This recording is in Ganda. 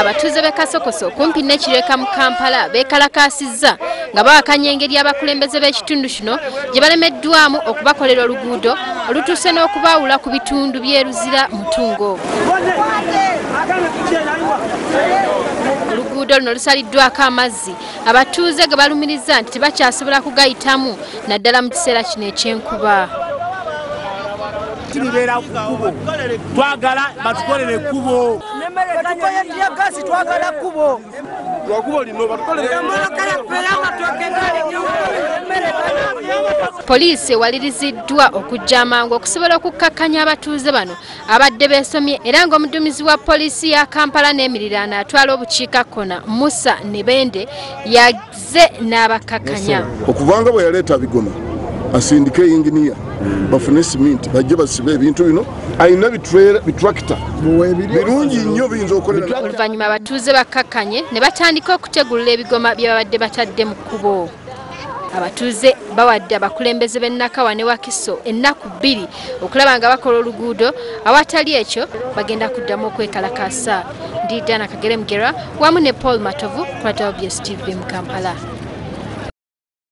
Abatuuze b'e Kasokoso kumpi n'ekireka mu Kampala beekalakaasizza nga bawakanya engeri abakulembeze b'ekitundu kino gye balemeddwamu okubakolera oluguudo olutuuse n'okubaawula ku bitundu by'eruzira mutungo. Oluguudo luno lusaliddwako amazzi abatuuze ge balumiriza nti tebakyasobola kugayitamu naddala mu kiseera kino eky'enkuba. Tulibeera ku kkubo twagala batukolere ekkubo twagala kkubo Poliisi ewaliriziddwa okujja amangu okusobola okukakkanya abatuuze bano abadde beesomye era ng'omuduumizi wa poliisi ya Kampala n'emiriraano atwala obukiikakkono Musa Nebende yazze n'abakakkanya. Okuvanga bwe yaleeta bigoma asindike inginiya bafune simenti bajje basibe ebintu bino ayina bitrakita birungi nnyo biyinza okukolera. Oluvannyuma abatuuze bakkakkanye ne batandika okutegulula ebigoma bye babadde batadde mu kkubo. Abatuuze bawadde abakulembeze b'e Nakawa ne Wakiso ennaku 2 okulaba nga bakola oluguudo awatali ekyo bagenda kuddamu okwekalakaasa. Ndi Dana Kagere Mugera wamu ne Paul Matovu ku OBS TV mu Kampala.